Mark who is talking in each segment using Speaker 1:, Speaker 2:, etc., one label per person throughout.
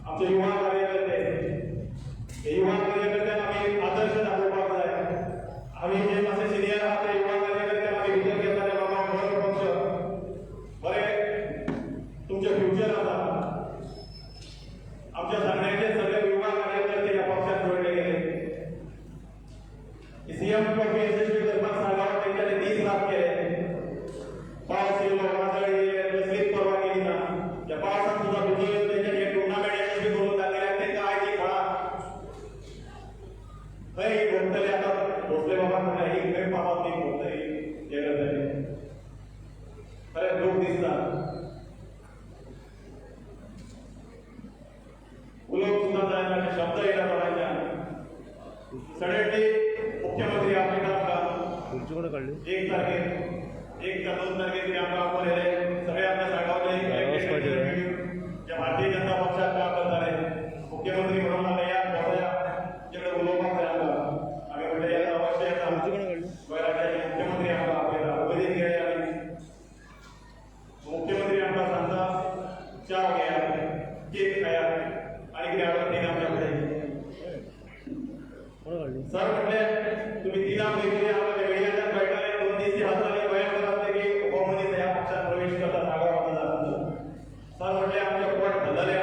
Speaker 1: आमचे युवा कार्यकर्ते हे युवा कार्यकर्त्यांना आम्ही आदर्श दाखवपाक जाय। आम्ही जे मासे सिनियर आहात ते युवा कार्यकर्त्यांना आम्ही विचार घेतला बाबा बरो पक्ष बरे तुमचे फ्युचर आता आमच्या सांगण्याचे सगळे युवा कार्यकर्ते या पक्षात जोडले गेले। सीएम ट्रॉफी यशस्वी करपाक सांगावं त्यांच्याने 30 लाख केले। पाऊस येलो वादळ येले स्लीप परवा केली ना त्या पावसात सुद्धा बुजवून त्यांच्याने टुर्नामेंट यशस्वी करून दाखवले। ते काय की खळा नाही भोगतले आता भोसले बाबा म्हणा ही काही पावत नाही भोगतले जगतले खरे दुःख दिसतात। उलोक सुद्धा जायला शब्द येतात थोड्याच्या सडेटी मुख्यमंत्री आपले काम 1 तारखेक 1 का 2 तारखेक आमकां आपले सगळे आपल्या सांगावले जे भारतीय जनता पक्षात काम करताले मुख्यमंत्री म्हणून आले या बोलया जेकडे उलोवपाक जाय आमकां आम्ही म्हणले या अवश्य येता गोंयराज्याचे मुख्यमंत्री आमकां आपल्याला उमेदीन घेया आमी मुख्यमंत्री आमकां सांगता च्या घेया केक खाया आणि कितें हाडून दिना आमच्या कडेन सर म्हणले तुम्ही तिला मेळिल्ले आम्हाला वेळेला भेटले 2 दिवस हाताने बयान करतात की उपमंत्री या पक्षात प्रवेश करता सांगा होता सर म्हणले आमच्या पोट भरले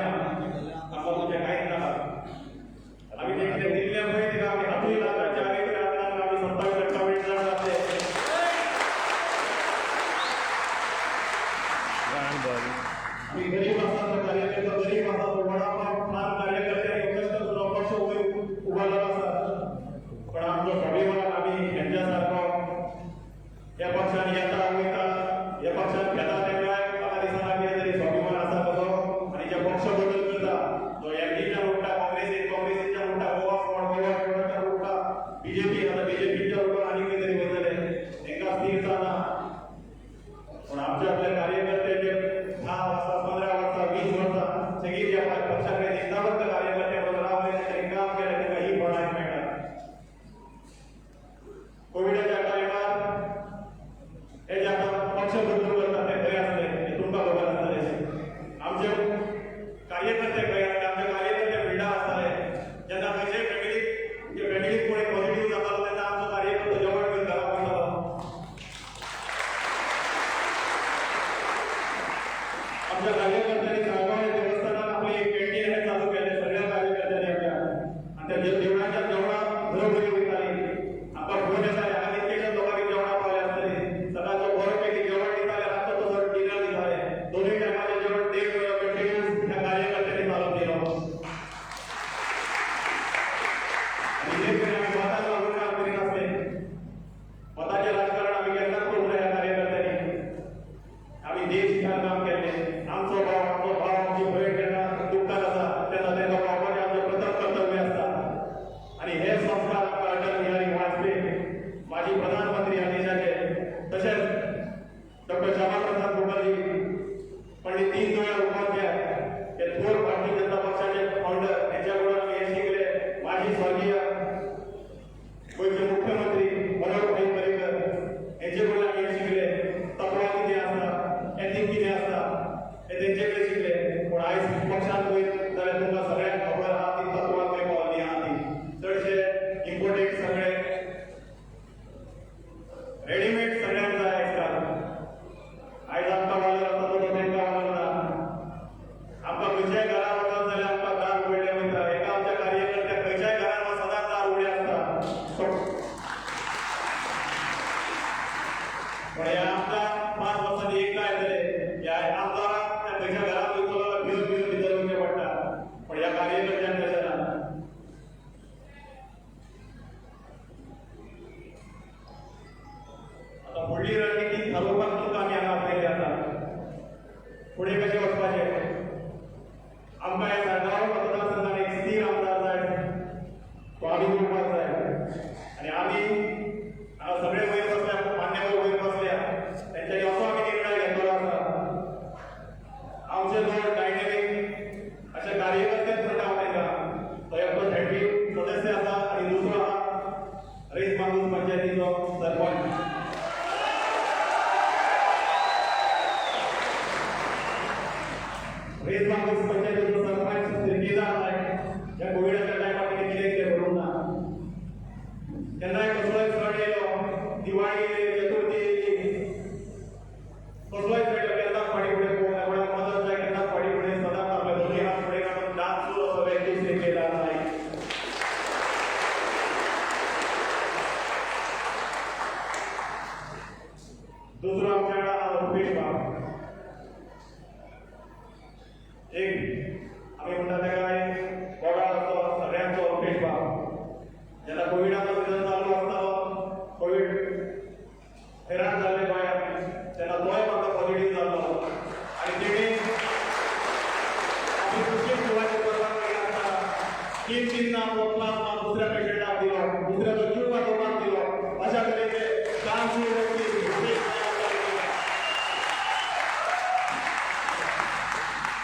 Speaker 1: किमतींना प्रोत्साहन दुसऱ्या पेशंटाक दिलो, दुसऱ्याचो जीव वाचोवपाक दिलो, अशा तरेचे दानशूर व्यक्ती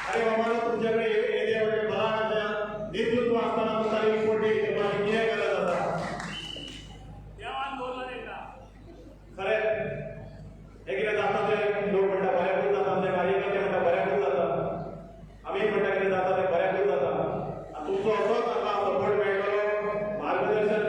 Speaker 1: अरे बाबा तुमच्याकडे एरियामध्ये बलाढ्याचं नेतृत्व असताना तुमचा रिपोर्ट तुम्हाला किती गरज आसा
Speaker 2: देवान बोलला नाही का
Speaker 1: खरे हे कितें जाता ते लोक म्हणटा बऱ्याकूच जाता ते कार्यकर्ते म्हणटा बऱ्याकूच जाता आमी म्हणटा कितें जाता ते बऱ्याकूच जाता तुमचो असोच आमकां सपोर्ट मेळटलो मार्गदर्शन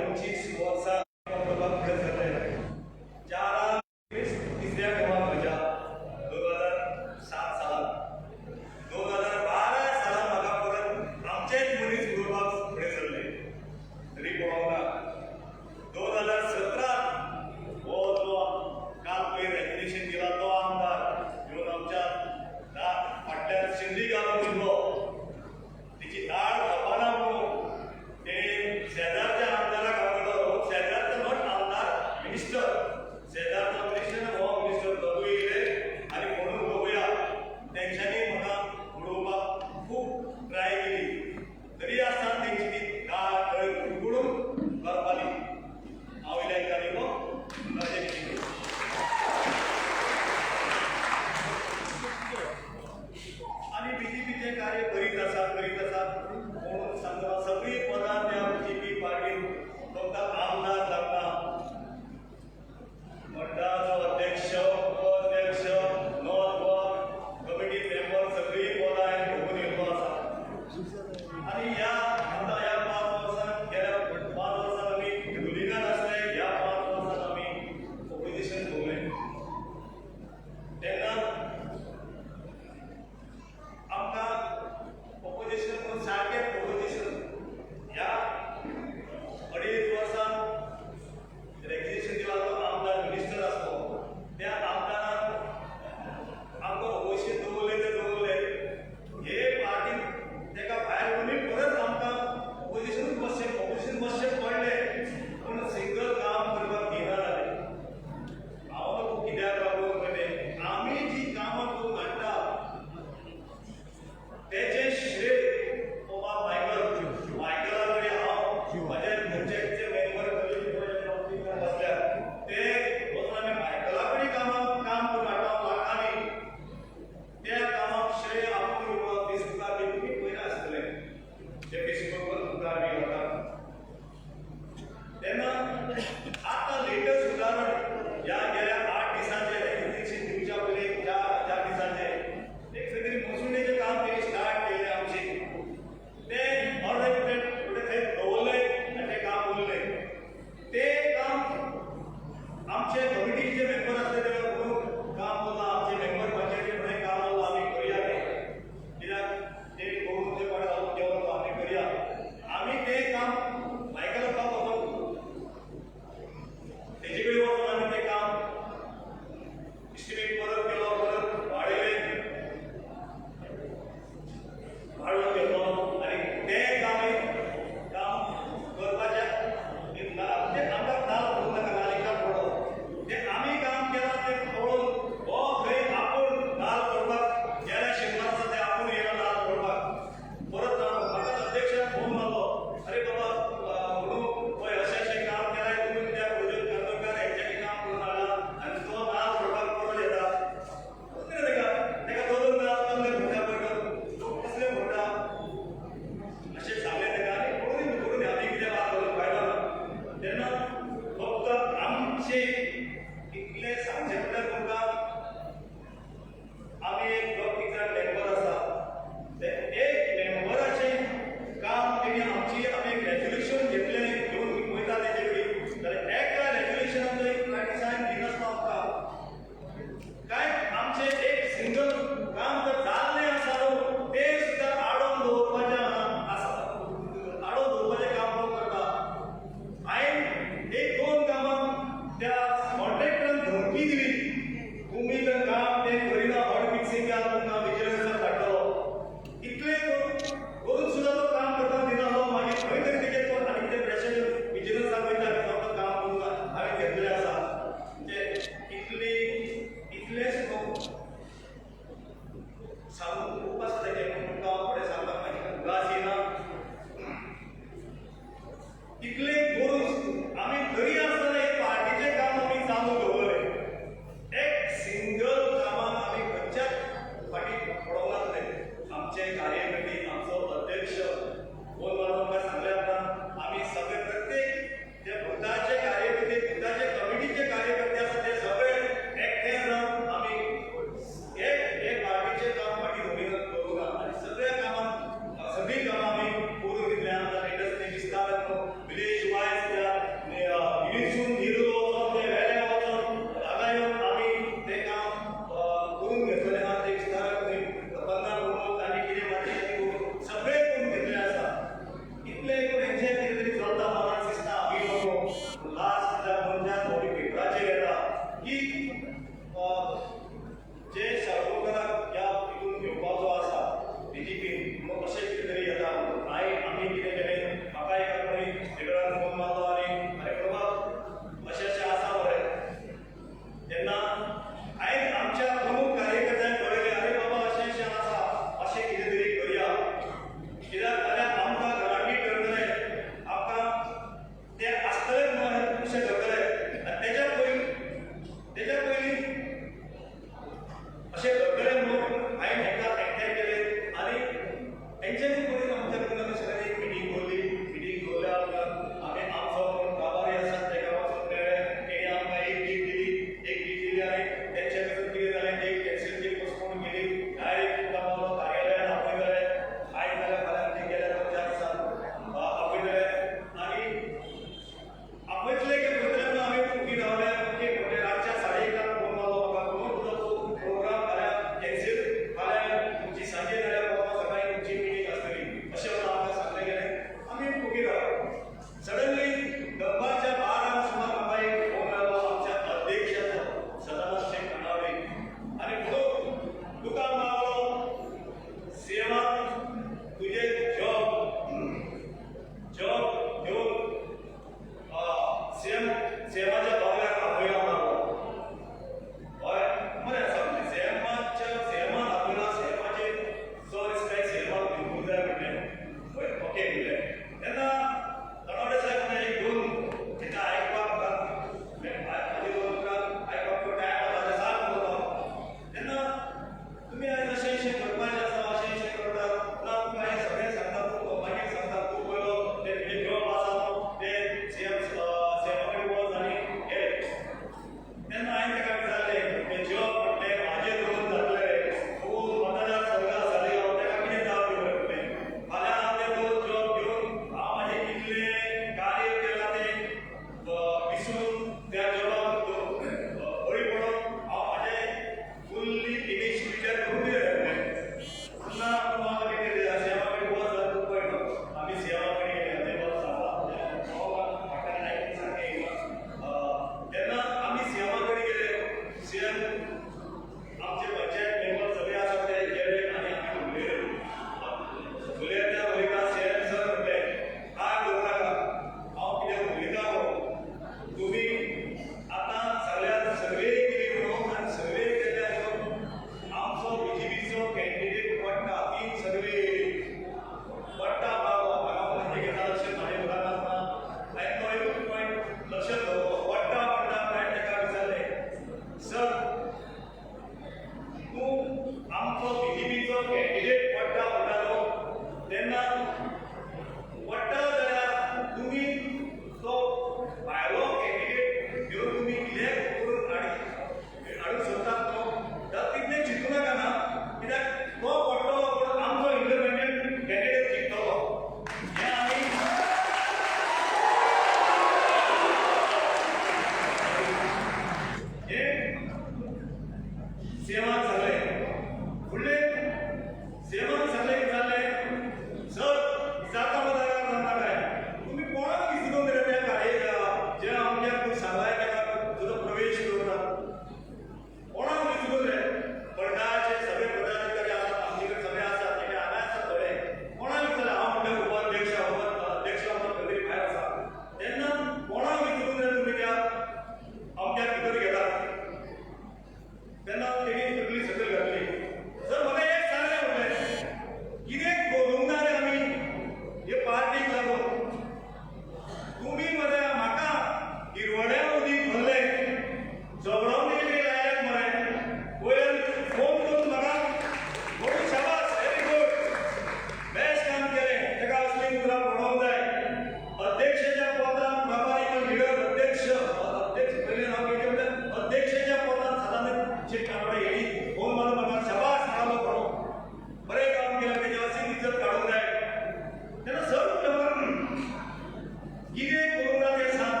Speaker 1: कितें करूं ना तें सांग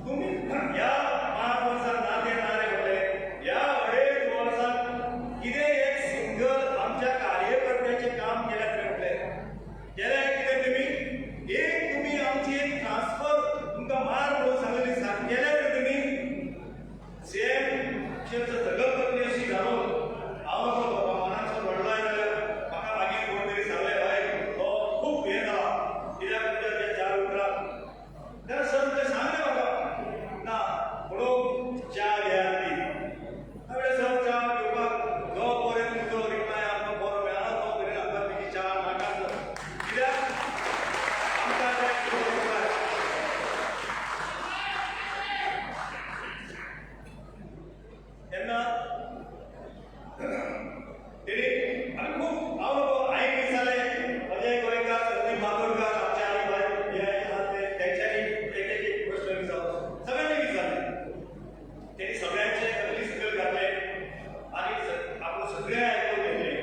Speaker 1: तुम्ही ह्या 5 वर्सांत ना ते ना रे म्हणले ह्या 2.5 वर्सांत कितें एक सिंगल आमच्या कार्यकर्त्याचें काम केल्यात रे म्हणले केल्यार कितें तुम्ही एक तुम्ही आमची एक ट्रान्सफर तुमकां मार म्हणून सांगली सांग केल्यार रे तुम्ही सेम शेतचं सगळं करणे अशी घालून हांव नको बाबा मनाचो व्हडलाय जाल्यार म्हाका मागीर कोण तरी सांगलें हय तो खूब हें जाला कित्याक तुमच्या ते 4 उतरां जाल्यार सर ते सांगलें म्हाका ना म्हणून च्या घेयात ती हांवें सर च्या घेवपाक जो पर्यंत तुजो रिप्लाय आमकां बरो मेळना तो पर्यंत आमकां तेजी च्या नाका सर कित्याक आमकां तें रिप्लाय तेन्ना तेणी आमी खूब हांव हांवें विचारलें अजय गोंयकार संदीप मातोडकार आमचे आनी बाय हे आसात ते तेंच्यांनी एक प्रश्न विचारलो सगळ्यांनी विचारले तेणी सगळ्यांचे सगळी सिंगल घातले आनी आपूण सगळें आयकून घेतले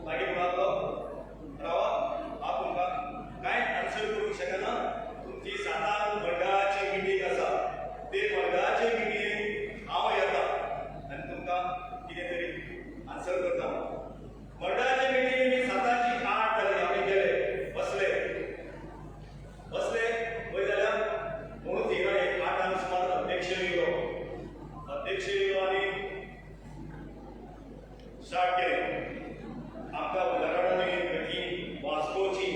Speaker 1: मागीर म्हणालो रावा हांव तुमकां कांय आन्सर करूंक शकना तुमची 7 मंडळाची मिटींग आसा ते मंडळाचे मिटींगेक हांव येता आनी तुमकां कितें तरी आन्सर करता मंडळाचे मिटींग 7ची 8 जाली आमी गेले बसले वय जाल्यार म्हणून थिंगा एक 8 सुमार अध्यक्ष येयलो आनी स्टार्ट केलें आमकां उदाहरणांनी की वास्कोची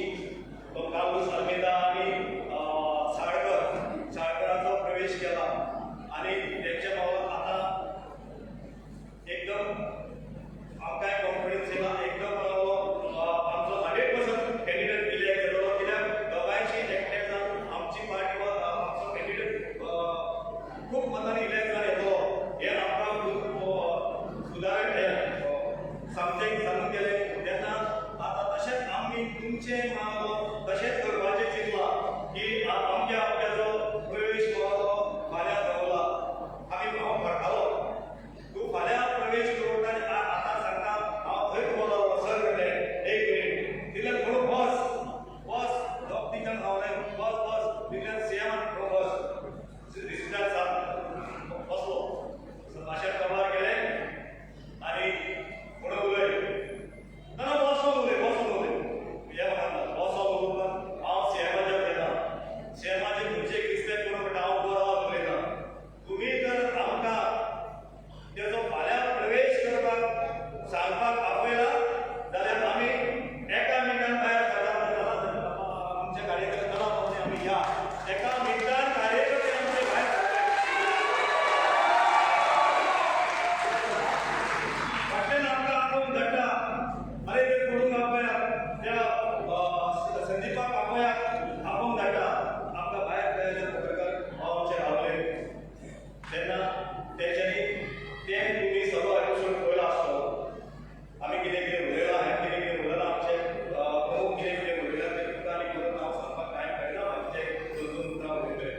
Speaker 1: तो कालूस आल्मेदा आनी साळकराचो प्रवेश केला आनी तेंच्या पावला आतां एकदम आमकांय कॉन्फिडन्स येयला एकदम आमचो 100% कॅन्डिडेट इलेक्ट जालो कित्याक दोगांयची एकठांय जावन आमची पार्टी आमचो कॅन्डिडेट खूब मतांनी इलेक्ट जावन येतलो हें आमकां सुदारण सांगून गेलें तेन्ना आतां तशेंच आमी तुमचे तशेंच करपाचें चिंतलां की आमच्या जो प्रवेश तो फाल्यां दवरला आमी हांव करतालो तूं फाल्यां प्रवेश करून आतां सांगता हांव थंय बोलावलो सर म्हणलें एक मिनीट तितल्यान म्हणून बस दोग तीन जाण रावले बस तितल्यान सीएमान बस रिसिप्टार साहेब बसलो अशें कबार केलें आनी म्हणून उलय ना बसून उलय हे म्हणा बसून उलोवपाक हांव सीएमाचेर उलयना सीएमाचे खंयचे किस्तें करून म्हणटा हांव बरो उलयना तुमी जर आमकां तेजो फाल्यां प्रवेश करपाक सांगपाक आपयला जाल्यार आमी एका मिनटान भायर सरता आमचे कार्यकर्ते चला पावले आमी या एका मिनटान कार्यकर्ते आमचे भायर फाटल्यान आमकां आपोवन धाडटा अरे ते पडूंक आपया त्या संदीपाक आपया आपोवन धाडटा आमकां भायर पत्रकार आमचे रावले तेन्ना तेंच्यांनी तें तुम्ही सगळो एपिसोड पळयलो आसतलो आमी कितें कितें उलयलां हें कितें कितें उलयलां आमचे प्रमुख कितें कितें उलयलां तें तुमकां आनी परत हांव सांगपाक टायम मेळना आमचे 2 उतरां उलयतले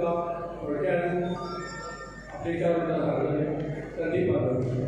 Speaker 3: तुका थोडक्यात आपले चार मुद्दा सांगले संदीप बांगरे.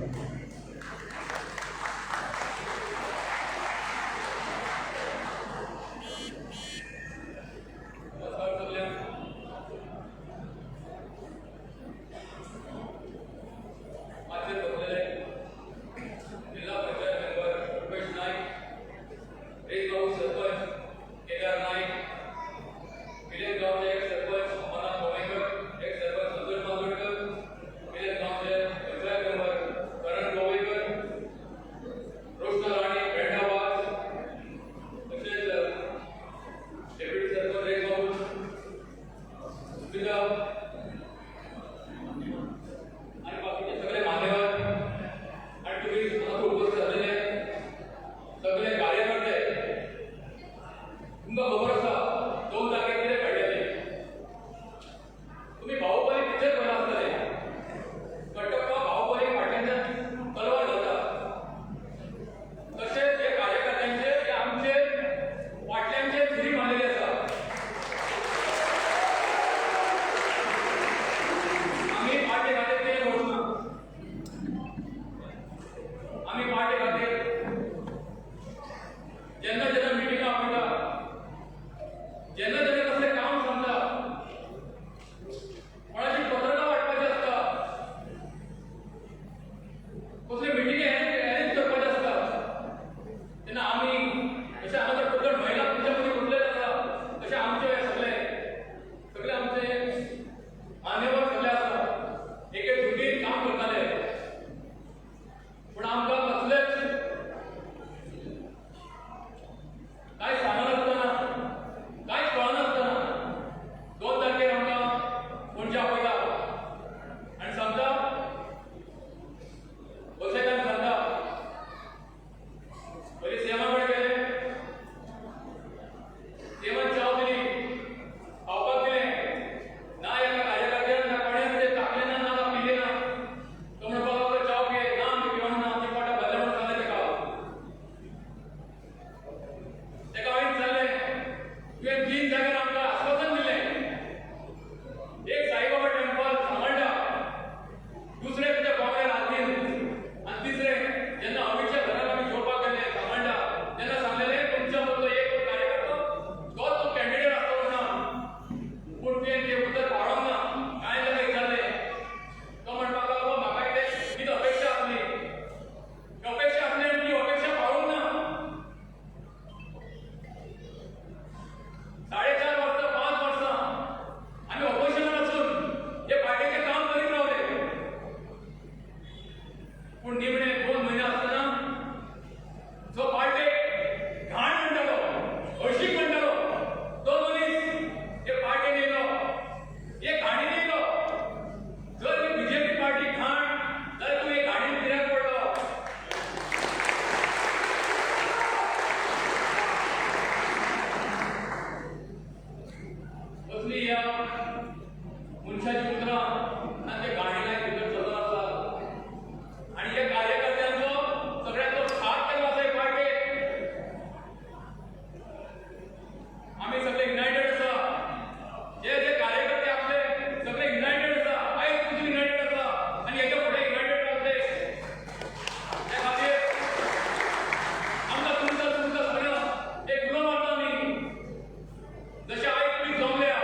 Speaker 2: जशा आई तुम्ही जमल्या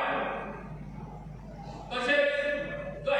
Speaker 2: तसेच जो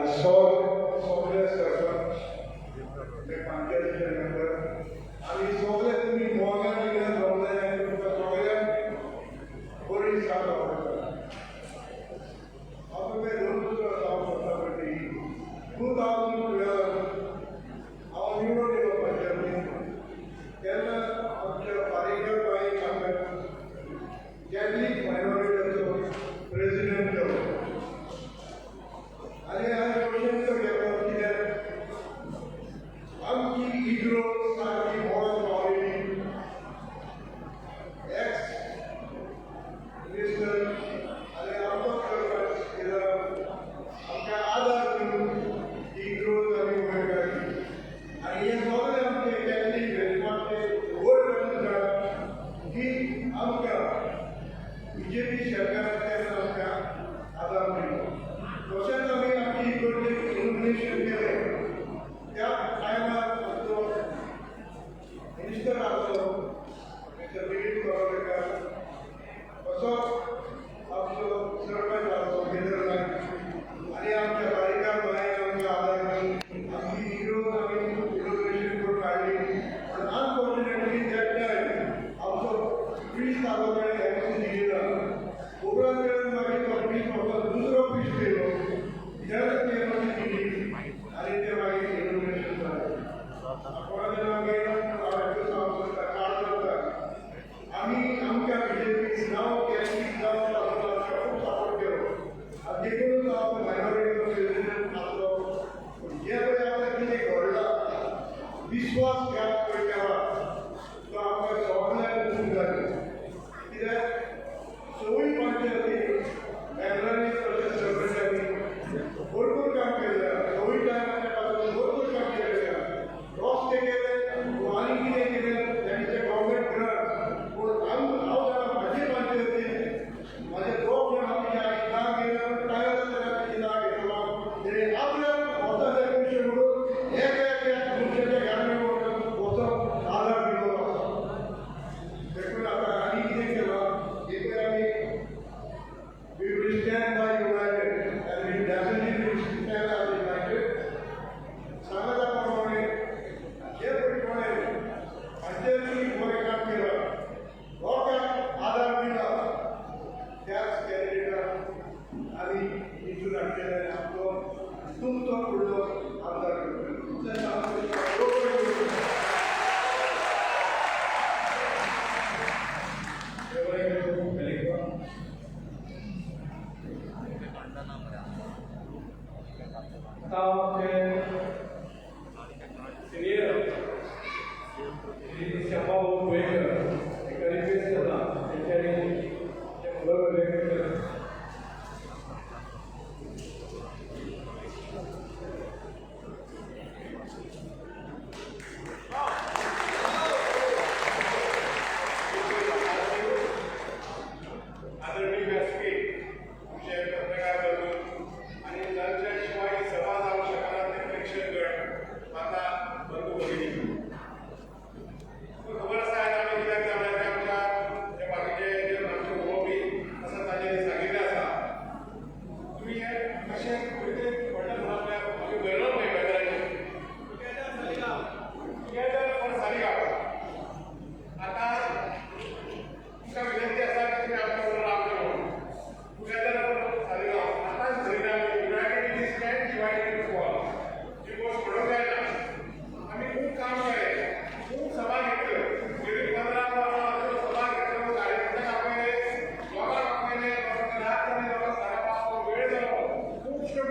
Speaker 4: सगळे सरपंच ते पंचायतीचे मेंबर आणि सगळे तुम्ही मोगान बिगान जमले तुमकां सगळ्यांक बरी साथ आवडटा हांव तुका दोन दुसरो सांगूंक सोदता पडटी 2012 हांव निवडून येयलो पंचायतीन तेन्ना आमच्या पारेकर बाईक हांवें कॅथलीक मायनॉरिटीचो प्रेसिडेंट केलो आनी हांवें क्वेश्चन केलो कित्याक आमची इग्रो सारकी मोड पावलेली एक्स मिनिस्टर आनी आमचो सरपंच केला आमकां आदार दिवन इग्रो आमी उबे काडली आनी हे सगळे आमचे कॅथलीक वेंचमाचे व्हड गरज की आमकां बीजेपी सरकारान आमकां आदार दिलो तशेंच आमी आमची इगर्जेक इनोग्रेशन केलें त्या टायमार आमचो मिनिस्टर आसलो मिस्टर दिलीप कोरलेकर तसोच आमचो सरपंच आसलो केदार नायक आनी आमच्या बारीकार बायन आमकां आदार दिली आमची इग्रो आमी इनोग्रेशन करून काडली पूण अनफॉर्च्युनेटली दॅट टायम आमचो पीस तालुक्यान एमसी दिला उपरांत वेळार मागीर तो पीस म्हाका दुसरो पीस दिलो तेन्ना ती एमसी दिली आनी ते मागीर इनोग्रेशन जालें थोड्या दिना मागीर हांवें सांगूंक सोदता कार्ड करता आमी आमच्या बीजेपीक जावं कॅथलीक जावं तालुका खूब सपोर्ट केलो आनी देखून हांव मायनॉरिटीचो प्रेसिडेंट आसलो पूण जे पळय आतां कितें घडलां विश्वासघात पळय केला तो आमकां सगळ्यांक खूब जाय कित्याक सवय पंचायती मेंबरांनी तशें सरपंचांनी भरपूर काम केलें सवय टायमाच्या पासून भरपूर काम केलें रस्ते केले आनी कितें केलें तेंचे गव्हर्मेंट ग्रांट पूण हांव जाणा म्हाजे पंचायतीन म्हाजे दोग जाण आमी ह्या गेले टायर कित्याक घेतलो तेणी आपल्याक वताचे पयशे म्हणून एक मनशाच्या घरांनी वचून आदार दिलो आसा देखून आतां आनी कितें केलां देखून आमी we will stand by united and we definitely will stand as united सांगता प्रमाणे जे पळय पंचायतीन बरें काम केलां लोकांक आदार दिला त्याच कॅन्डिडेटाक आमी इथून हाडलेले आमचो तुमचो फुडलो आमदार
Speaker 3: सिनियर शंभा गोयकर एका रिक्वेस्ट करता तेंच्यांनी ते फुलां व्यक्त केला
Speaker 1: आदरणीय व्यासपीठ विषय पत्रकार बंधू आणि शिवाय सभा जाऊ शकणार ते प्रेक्षकगण आता बंधू भगिनी खबर आसा आमी कित्याक जाणां की आमच्या जे बाकीचे जे आमचे उलोवपी आसा तांच्यांनी सांगिल्लें आसा तुमी हे अशें खंयचे व्हडल्या प्रमाणांत आमी बरोवन मेळटाचे टुगेदर फॉर सालिगांव आतां तुमकां विनंती आसा की तुमी आमच्या बरोबर रावचे म्हणून टुगेदर फॉर सालिगांव आतांच धरिना united we stand divided in fall ही गोष्ट घडोवंक जायना आमी खूब काम केलें खूब सभा घेतल्यो गेली 15 वर्सां सभा घेतल्यो कार्यकर्त्यांक आपयले लोकांक आपयले लोकांक रात जाली लोकांक सांगपाक वेळ जालो खुबश्यो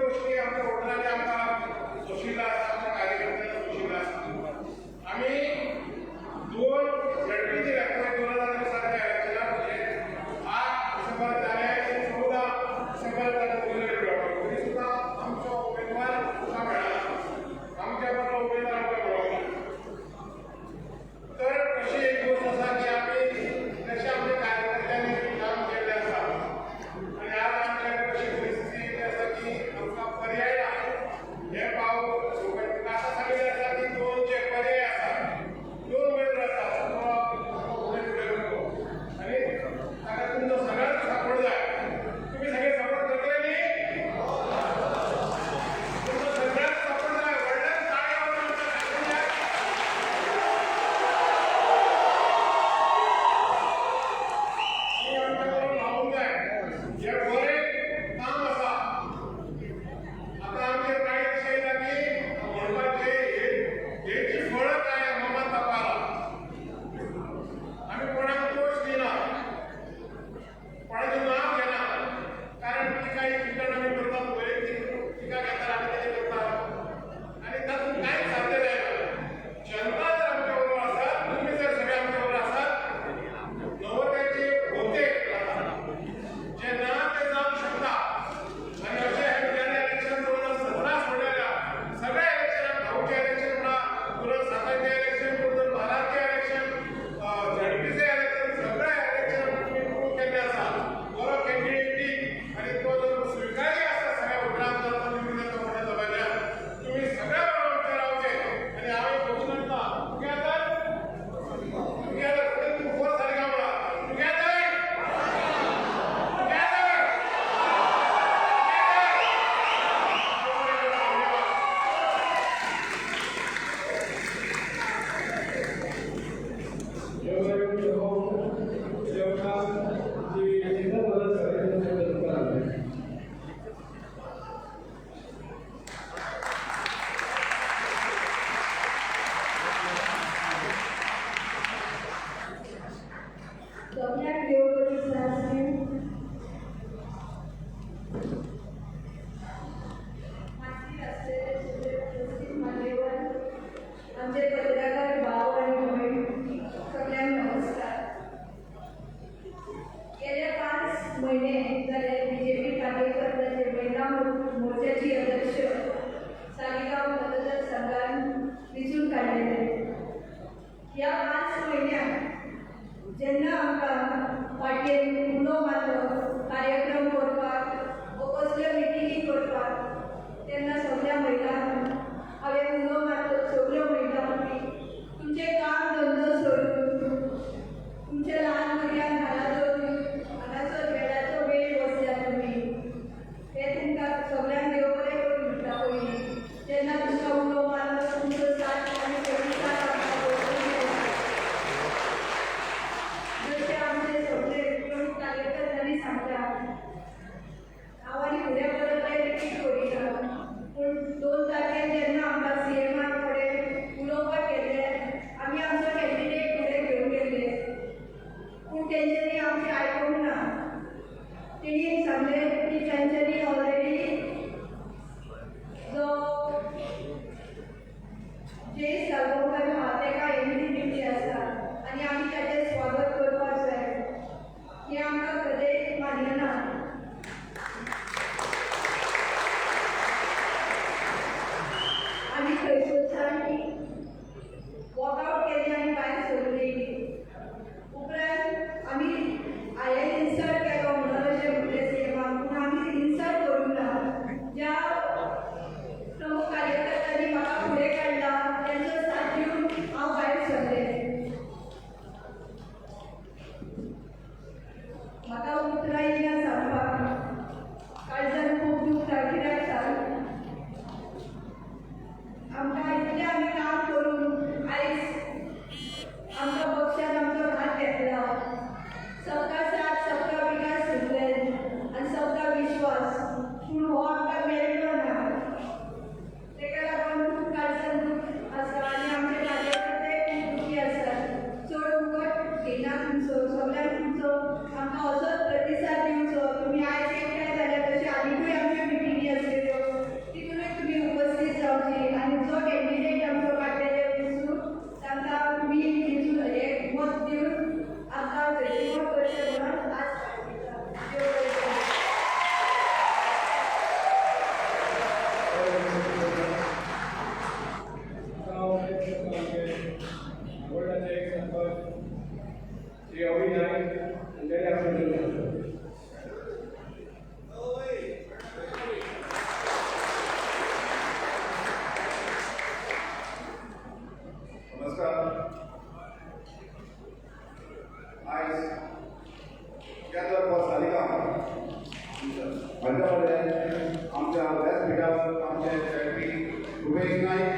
Speaker 4: उमेश नाईक,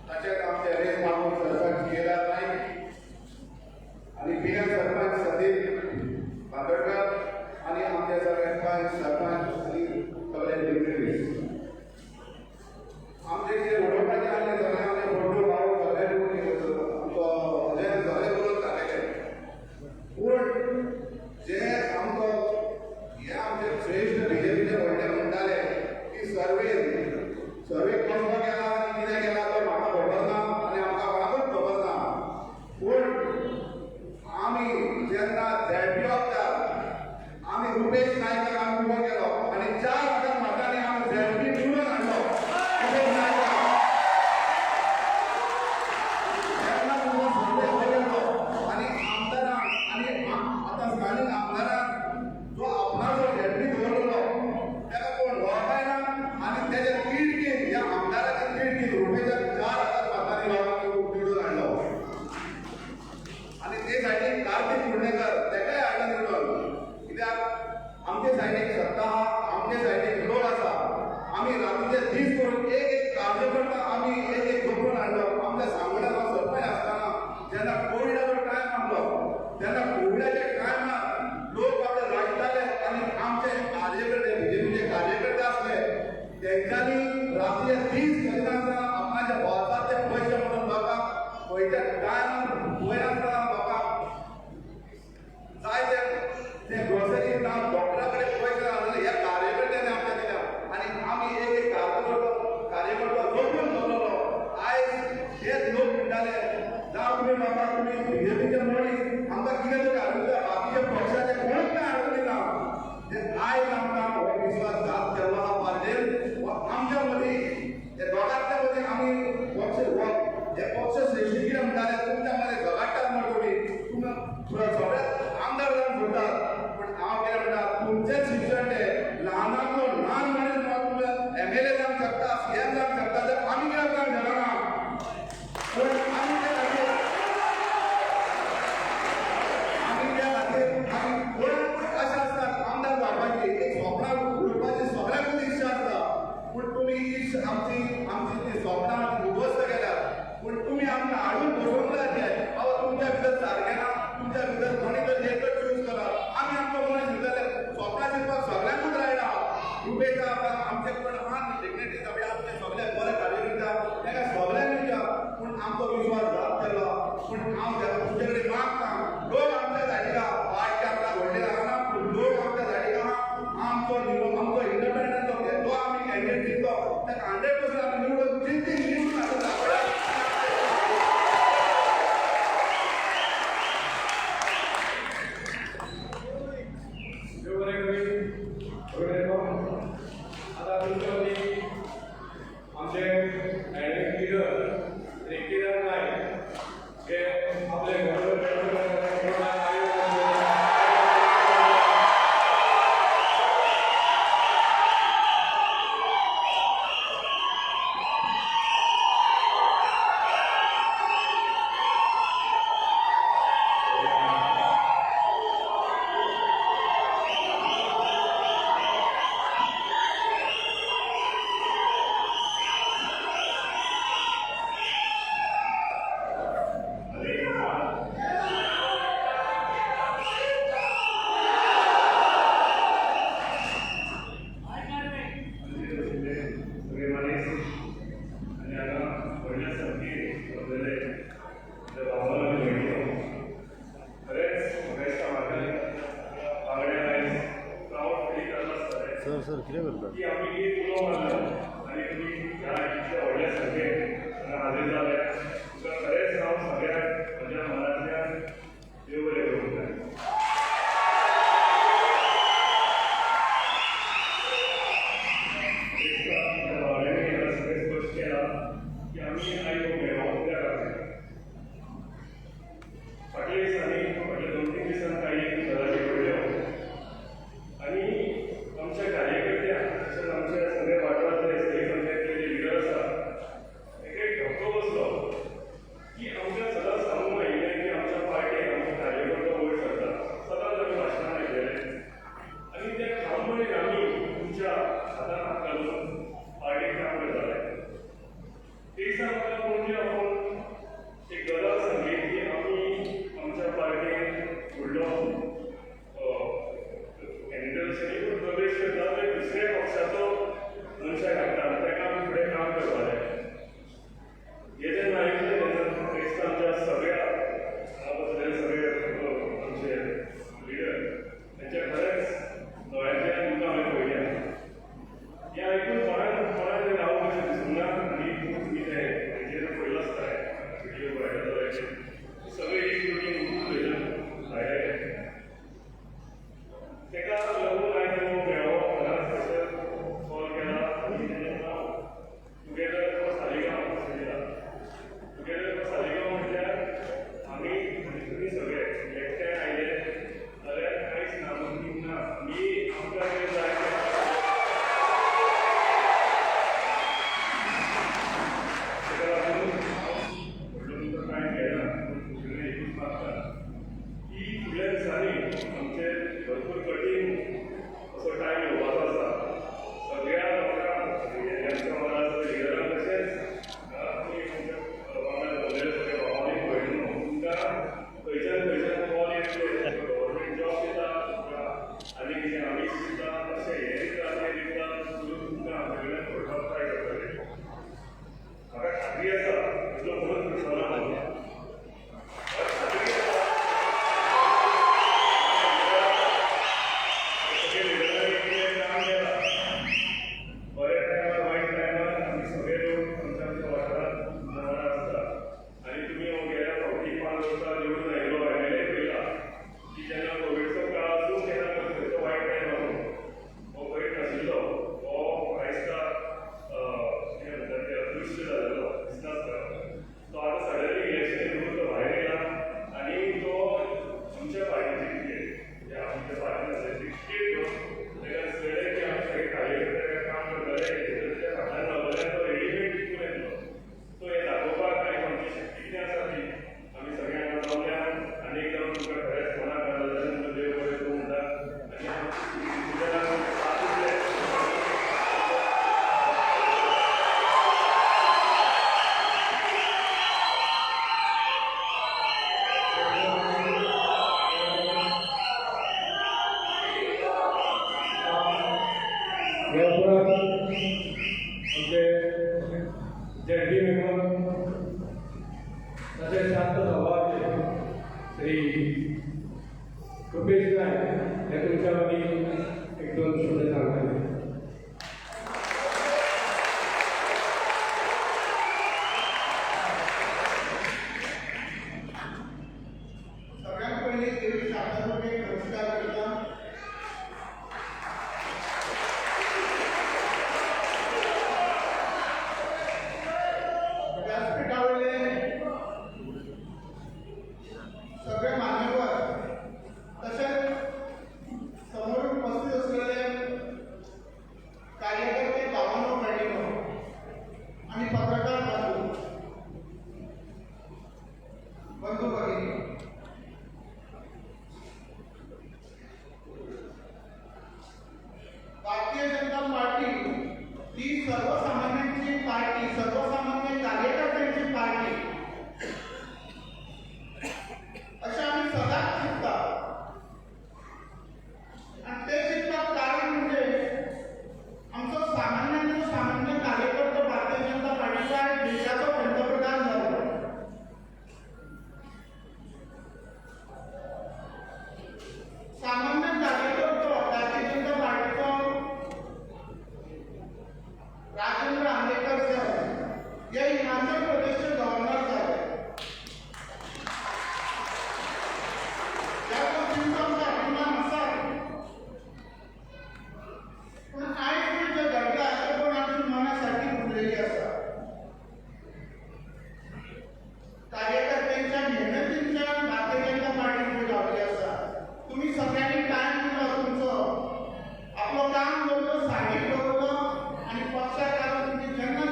Speaker 4: तसेच आमचे रेस मागून सरपंच केदार नाईक आणि पीएम सरपंच सतीश बागडकर आणि आमचे सरपंच आणि सगळे डिग्नेटरीज आमचे जे उडवण्याचे आले सगळे आमचे फोटो भाऊ सगळे आमचो अजय सगळे बोलत झालेले पूण जे आमचो हे आमचे श्रेष्ठ बीजेपीचे व्हडले म्हणटाले की सर्वे कसो गेला आनी कितें गेला तो म्हाका खबर ना आनी आमकां कोणाकूच खबर ना पूण आमी जेन्ना झॅडपी वखदार आमी रुपेश नायकाक आमी उबो केलो आनी 4 हजार मतांनी आमी झॅडपी निवडून हाडलो रुपेश नायकाक जेन्ना तुमचो सर्वे हो गेलो आनी आमदारां आनी आतां स्थानीक आमदारान जो आपणाचो झॅडपी दवरलो ताका कोण वळखायना आनी तेजे किडकीन ह्या आमदाराच्या किडकीन रुपेशाक 4 हजार मतांनी निवडून हाडलो आणि ते सायडीक कार्तिक कुर्णेकर तेकाय हाडला निवडून कित्याक आमचे सायडीक सत्ता आहा आमचे सायडीक लोक आसा आमी रातीचे दीस करून एक कार्यकर्ता आमी एक जोपून हाडलो आमच्या सांगोड्याचो सरपंच आसतना जेन्ना कोविडाचो टायम आहलो तेन्ना कोविडाच्या टायमार लोक आपले राजताले आनी आमचे कार्यकर्ते बीजेपीचे कार्यकर्ते आसले तेंच्यांनी रातीचे दीस करिनासतना आपणाच्या भोवताचे पयशे म्हणून लोकांक पयच्या टायमार वयनासतना लोकांक जाय ते ग्रोसरी ना डॉक्टरा कडेन पयशे नासले ह्या कार्यकर्त्यांनी आमकां दिल्या आनी आमी एक कार्यकर्तो जोपून दवरलो आयज हेच लोक म्हणटाले जावं तुमी म्हाका तुमी बीजेपीचे मनीस आमकां कितें तरी हाडून दिता बाकीच्या पक्षाचे कोणूच काय हाडून दिना आयज आमकां हो विश्वास घात केल्लो आहा पार्टेन आमच्या मदीं हे दोगांतल्या मदीं आमी हे पक्ष श्रेष्ठी कितें म्हणटाले तुमच्या मदीं झगडटात म्हण तुमी सगळ्यात आमदार जावन सोडटात पूण हांव कितें म्हणटा तुमचेच शिक्षण ते ल्हानांतलो ल्हान मनीस तुमी एमएलए जावंक शकता सीएम जावंक शकता तर आमी कित्याक जावंक शकना पूण आमी त्या खातीर कोण अशें आसतात आमदार जावपाची एक स्वप्नां उडोवपाची सगळ्यांकूच इच्छा आसता पूण तुमी आमची ती स्वप्नां उद्ध्वस्त केल्यात पूण तुमी आमकां हाडून बसोवंक जाय बाबा तुमच्या भितर सारकें ना तुमच्या भितर कोणी तरी एकच चूज करा आमी आमचो मनीस भितरले स्वप्नां चिंतपाक सगळ्यांकूच रायट आहा रुपेशा आमचे कोण आहा डिग्नेटरी सगळे आमचे सगळे बरे कार्यकर्ते आहा ताका सगळ्यांक विचार पूण आमचो विश्वास घात केलो पूण हांव तुमचे कडेन मागता लोक आमच्या सायडीक आहा पार्टी आमकां व्हडली लागना पूण लोक आमच्या सायडीक आहा आमचो इंडिपेंडंट जो आमी कॅन्डिडेट दितो ताका 100% आमी निवडून निवडून हाडून दाखोवया
Speaker 5: सर कितें करता
Speaker 3: की आमी एक उलो मारलो आनी तुमी ह्या इतल्या व्हडल्या संख्येन हाजीर जाले तुका खरेंच हांव सगळ्यांक म्हज्या मनांतल्यान देव बरें करूंक जाय भावड्यांनी सगळें स्पश्ट केलां की आमी आयज हो मेळो कित्याक खातीर फाटल्या दिसांनी फाटल्या 2-3 दिसांनी कांय गजाली घडल्यो आनी आमच्या कार्यकर्त्यांक तशेंच आमच्या सगळे वाठारांतले सगळे पंचायतीचे जे लिडर आसा ताका एक धक्को बसलो
Speaker 4: एक दोन शब्द सांगतो. सगळ्यात पहिले देवी शासनाचे नमस्कार करता. व्यासपीठावरले सगळे मान्यवर तसेच समोर उपस्थित असलेले कार्यकर्ते भावांनो बहिणींनो आणि पत्रकार बंधू भगिनी, भारतीय जनता पार्टी ही सर्वसामान्यांची पार्टी, सर्वसामान्य कार्यकर्त्यांची पार्टी अशा आम्ही सदाच शिकतात. आणि ते शिकतात कारण म्हणजे आमचं सामान्यांचं सामान्य कार्यकर्ते भारतीय जनता पार्टीचा आहे, देशाचा पंतप्रधान झाला. सामान्य कार्यकर्ते भारतीय जनता पार्टीचा राजेंद्र आंबेडकर साहेब या हिमाचल प्रदेशचे गव्हर्नर झाले. या गोष्टींचा आमचा अभिमान असा पण आज मी जे घडलं आहे पण आमची मनासाठी उरलेली असतात. कार्यकर्त्यांच्या मेहनतींच्या भारतीय जनता पार्टीमध्ये लावली असतात. तुम्ही सगळ्यांनी टाइम दिला, तुमचं आपलं काम बरोबर सांगितलं बरोबर आणि पक्षात तुम्ही ज्यांना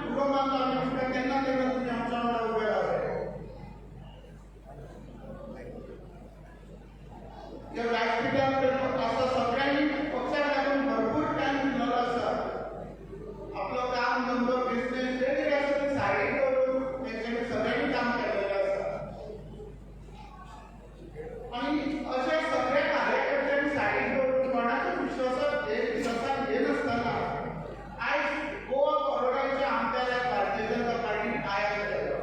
Speaker 4: उभं मानला त्यांना तुम्ही आमच्यावर उभे राहिले. या व्यासपीठावर असं सगळ्यांनी पक्षात लागून भरपूर टाइम दिलेला असतात. आपलं काम धंदो बिझनेस जे काही असतं ते साईड करून त्याच्याने सगळ्यांनी काम केलेलं असतं. आणि अशा सगळ्या कार्यकर्त्यांनी साईड करून कोणाच्या विश्वासात हे नसताना आज गोवा फॉरवर्डच्या आमदार भारतीय जनता पार्टी काय केलं.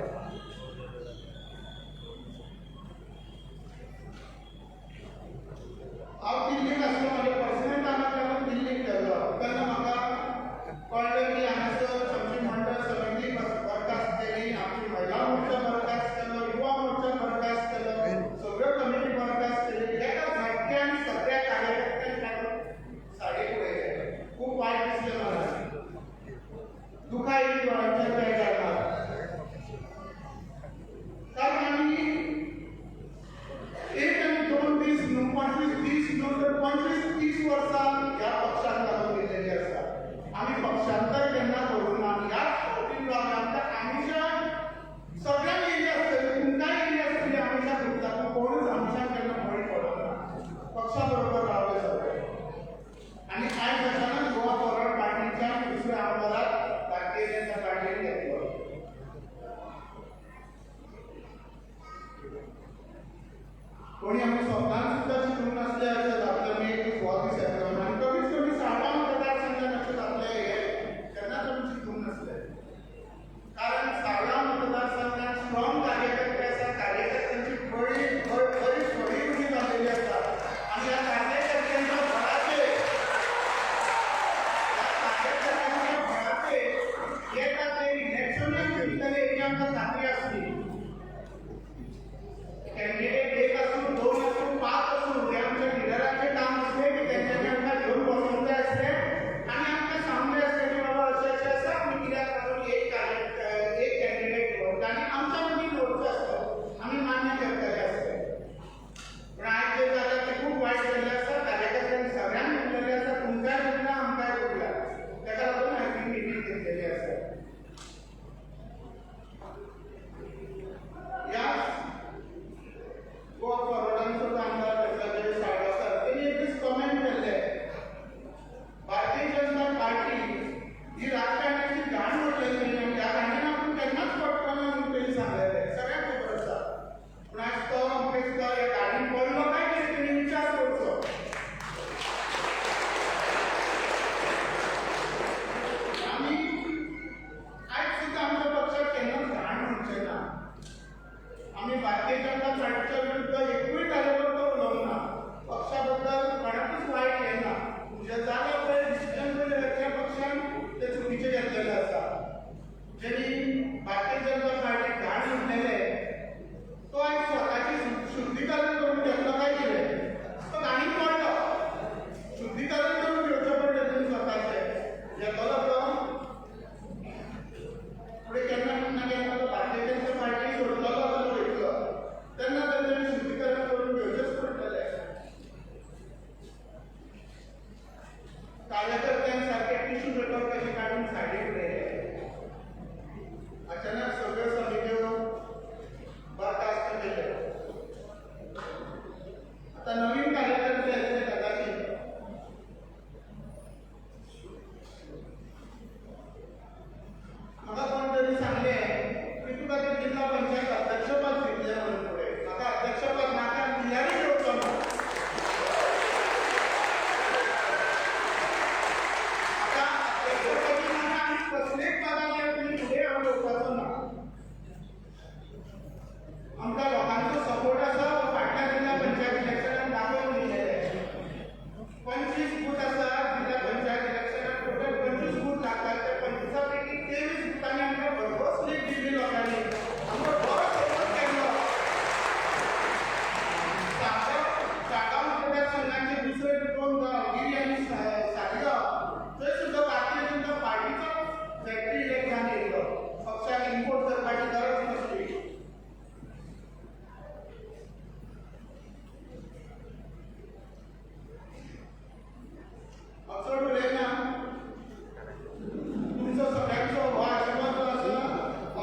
Speaker 4: हांव दिल्लीक आसलो, म्हाज्या पर्सनल कामाक लागून दिल्लीक गेल्लो. तेन्ना म्हाका कळ्ळें की हांगासर आमची मंडळ समिती बरखास्त केली, आमची महिला मोर्चा बरखास्त केलो, युवा मोर्चा बरखास्त केलो, सगळ्यो कमिटी बरखास्त केली. एका झटक्यान सगळ्या कार्यकर्त्यांक लागून साडीक उडयले. खूब वायट दिसलें मला. दुखा येयली दोळ्यांचेर पेज हाडला. कारण आमी एक आणि दोन दीस न्हू, 25 दीस न्हू तर 25-30 वर्सां ह्या पक्षाक लागून गेलेली आसा. आमी पक्षांतर केन्ना करूं ना. ह्याच पार्टीन रावन आमकां हमेशा सगळ्यांक येयली आसतली, तुमकांय येयली आसतली हमेशा तुमकां, पूण कोणूच हमेशा केन्ना बळी पडना. पक्षा बरोबर रावले सगळे. आणि आयज अचानक गोवा फॉरवर्ड पार्टीच्या दुसऱ्या आमदाराक भारतीय जरी भारतीय जनता पार्टी घाण उठलेले तो एक स्वतःची शुद्धीकरण करून घेतलं काय केलं तो घाणीत पडलो शुद्धीकरण करून घेवचें पडलें त्यांनी स्वतःचे येतलो तो पुढे केन्ना ना केन्ना तो भारतीय जनता पार्टी सोडतलो असो वयतलो तेन्ना तांणी शुद्धीकरण करून घेवचेंच पडटलें कार्यकर्त्यांसारखे टिश्यू पेपर कशे काढून सायडीक उडयले अचानक सगळ्यो समित्यो बरखास्त केल्यो आता नवीन कार्यकर्ते येतले कदाचित म्हाका कोण तरी सांगले की तुका ते जिल्हा पंचायत अध्यक्षपद दितले म्हणून फुडें म्हाका अध्यक्षपद नाका दिल्यारय घेवचो ना आता अध्यक्षपदी नाका आनी कसलेच पदाचेर तुमी फुडें हांव घेवपाचो ना आमकां लोकांचो सपोर्ट आसा फाटल्या जिल्हा पंचायत इलेक्शनाक दाखोवन दिलेले 25 बूथ आसा जिल्हा पंचायत इलेक्शनाक टोटल 25 बूथ लागतात ते 25 पैकी 23 बुथांनी आमकां भरघोस लीड दिल्ली लोकांनी आमकां बरो सपोर्ट केल्लो सागांव मतदारसंघाचे दुसरे 2 गांव गिरी आनी सालिगांव थंय सुद्दां भारतीय जनता पार्टीचो फॅक्टरी इलेक्ट जावन येयलो पक्षाक इम्पोर्ट करपाची गरज नासली चड उलयना तुमचो सगळ्यांचो हो आशिर्वाद जो आसा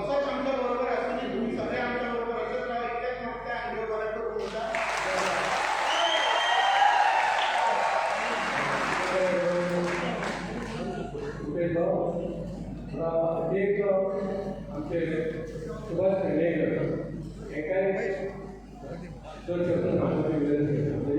Speaker 4: असोच आमच्या बरोबर आसुनी तुम्ही सगळे आमच्या बरोबर असेच रावा इतलेंच मागता आनी देव बरें करूं म्हणटा
Speaker 6: एक आमचे सुभाष खांडेकर एकाच दोन शब्द सांगण्याची विनंती करते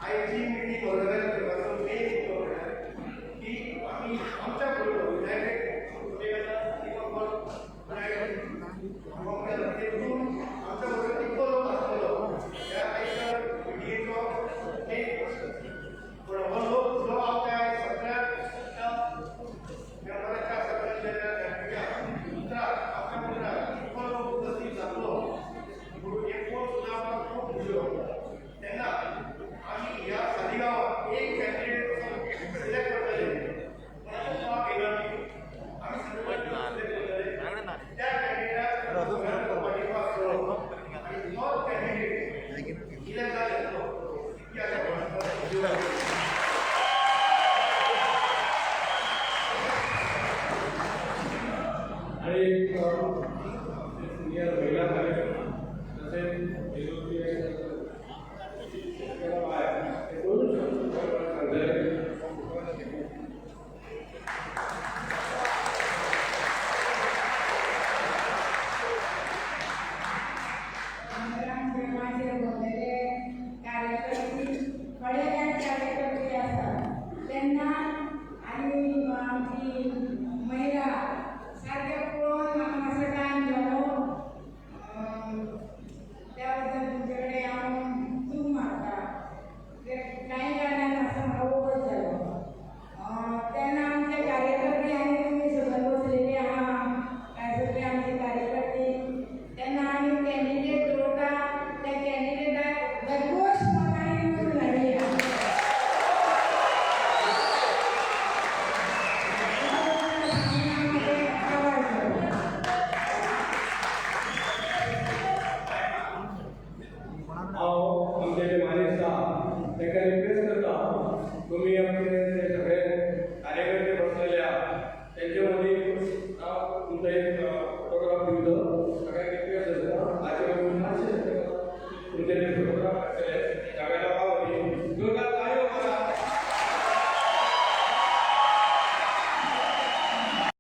Speaker 4: आयची मिटींग ऑर्गनायज करपाचो मेन की आमी आमच्या बरोबर आमच्या बरोबर इतको लोक आसतलो त्या मिटिंगेचो पण हो लोक जो आपल्या सगळ्या व्यवहाराच्या सगळ्या आपल्या मुद्राक इतको लोक उपस्थित जातलो म्हणून एकूण सुद्दां आमकां खूब खुशी वाटता तेन्ना आमी ह्या सालिगांवात एक कॅन्डिडेट सिलेक्ट करतले कोणाचो नांव घेयना आमी सगळे सिलेक्ट करतले त्या कॅन्डिडेटाक पाठिंबा आसतलो आनी तो कॅन्डिडेट इलेक्ट जालो इतकी आशा
Speaker 6: आणि सिनियर महिला कार्यक्रम तसेच तुम्ही